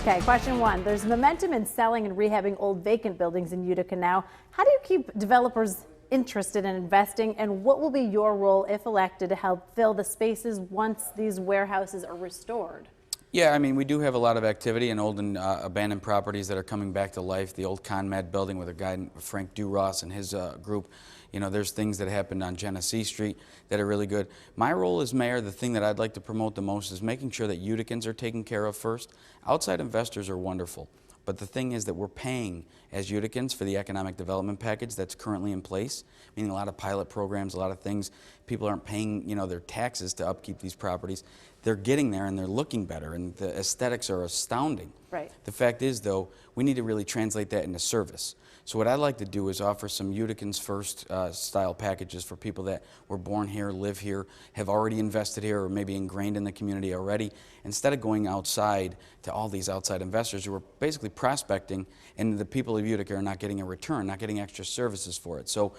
Okay, question one. There's momentum in selling and rehabbing old vacant buildings in Utica now. How do you keep developers interested in investing, and what will be your role if elected to help fill the spaces once these warehouses are restored? Yeah, I mean, we do have a lot of activity in old and abandoned properties that are coming back to life. The old ConMed building with a guy, Frank DuRoss, and his group. You know, there's things that happened on Genesee Street that are really good. My role as mayor, the thing that I'd like to promote the most is making sure that Uticans are taken care of first. Outside investors are wonderful, but the thing is that we're paying as Uticans for the economic development package that's currently in place, meaning a lot of pilot programs, a lot of things. People aren't paying, you know, their taxes to upkeep these properties. They're getting there and they're looking better, and the aesthetics are astounding. Right. The fact is, though, we need to really translate that into service. So what I'd like to do is offer some Uticans First style packages for people that were born here, live here, have already invested here, or maybe ingrained in the community already, instead of going outside to all these outside investors who are basically prospecting, and the people of Utica are not getting a return, not getting extra services for it. So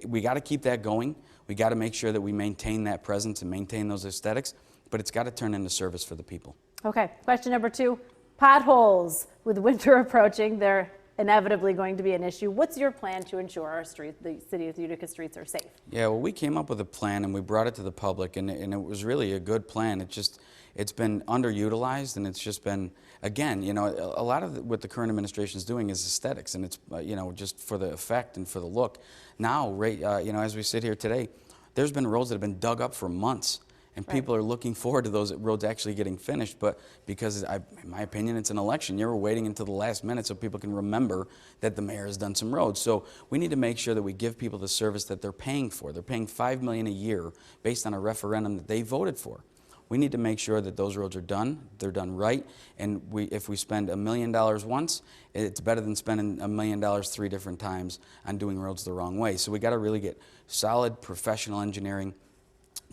we got to keep that going. We got to make sure that we maintain that presence and maintain those aesthetics, but it's got to turn into service for the people. Okay, question number two. Potholes. With winter approaching, they're inevitably going to be an issue. What's your plan to ensure our streets, the city of Utica streets, are safe? Yeah, well, we came up with a plan and we brought it to the public, and it was really a good plan. It's been underutilized, and it's just been, again, you know, a lot of what the current administration is doing is aesthetics, and it's, you know, just for the effect and for the look. Now, you know, as we sit here today, there's been roads that have been dug up for months. And people are looking forward to those roads actually getting finished, but because, in my opinion, it's an election year, we're waiting until the last minute so people can remember that the mayor has done some roads. So we need to make sure that we give people the service that they're paying for. They're paying $5 million a year based on a referendum that they voted for. We need to make sure that those roads are done, they're done right, and if we spend $1 million once, it's better than spending $1 million 3 different times on doing roads the wrong way. So we got to really get solid professional engineering,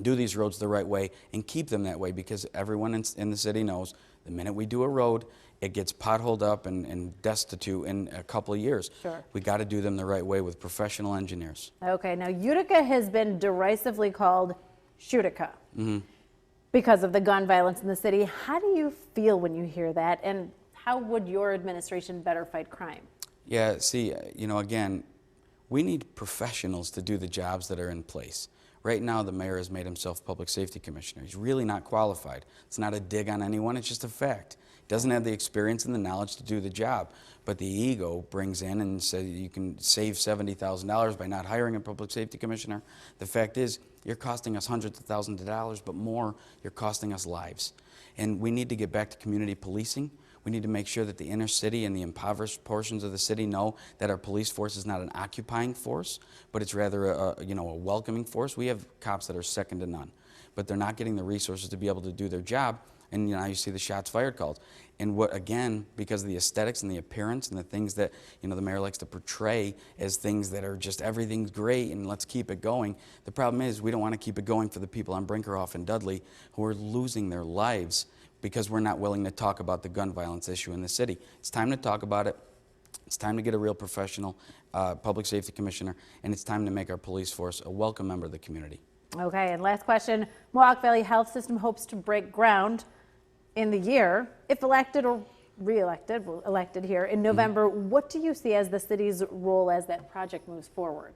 do these roads the right way, and keep them that way, because everyone in the city knows the minute we do a road, it gets potholed up and destitute in a couple of years. Sure. We got to do them the right way with professional engineers. Okay, now Utica has been derisively called Shootica because of the gun violence in the city. How do you feel when you hear that, and how would your administration better fight crime? Yeah, see, you know, again, we need professionals to do the jobs that are in place. Right now, the mayor has made himself public safety commissioner. He's really not qualified. It's not a dig on anyone, it's just a fact. He doesn't have the experience and the knowledge to do the job. But the ego brings in and says you can save $70,000 by not hiring a public safety commissioner. The fact is, you're costing us hundreds of thousands of dollars, but more, you're costing us lives. And we need to get back to community policing. We need to make sure that the inner city and the impoverished portions of the city know that our police force is not an occupying force, but it's rather a welcoming force. We have cops that are second to none, but they're not getting the resources to be able to do their job. And now you see the shots fired calls. And what, again, because of the aesthetics and the appearance and the things that, you know, the mayor likes to portray as things that are just everything's great and let's keep it going. The problem is we don't want to keep it going for the people on Brinkerhoff and Dudley who are losing their lives because we're not willing to talk about the gun violence issue in the city. It's time to talk about it. It's time to get a real professional public safety commissioner, and it's time to make our police force a welcome member of the community. Okay, and last question. Mohawk Valley Health System hopes to break ground in the year, if elected or re-elected, elected here in November. What do you see as the city's role as that project moves forward?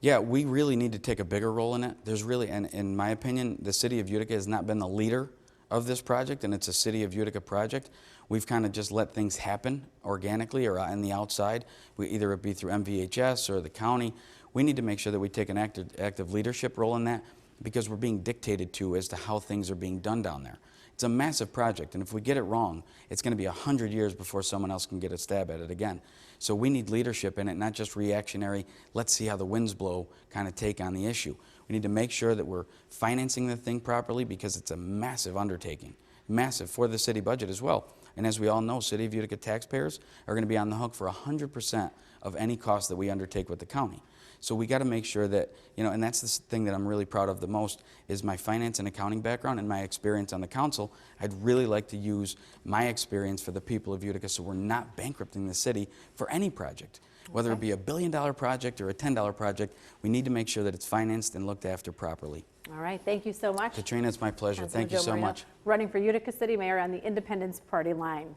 Yeah, we really need to take a bigger role in it. There's really, and in my opinion, the city of Utica has not been the leader of this project, and it's a City of Utica project. We've kind of just let things happen organically or on the outside. Either it be through MVHS or the county. We need to make sure that we take an active leadership role in that, because we're being dictated to as to how things are being done down there. It's a massive project, and if we get it wrong, it's going to be 100 years before someone else can get a stab at it again. So we need leadership in it, not just reactionary, let's see how the winds blow kind of take on the issue. We need to make sure that we're financing the thing properly, because it's a massive undertaking, massive for the city budget as well. And as we all know, City of Utica taxpayers are going to be on the hook for 100% of any cost that we undertake with the county. So we got to make sure that, you know, and that's the thing that I'm really proud of the most, is my finance and accounting background and my experience on the council. I'd really like to use my experience for the people of Utica, so we're not bankrupting the city for any project. Whether it be a $1 billion project or a $10 project, we need to make sure that it's financed and looked after properly. All right, thank you so much. Katrina, it's my pleasure. Thank you so Marino, much. Running for Utica City Mayor on the Independence Party line.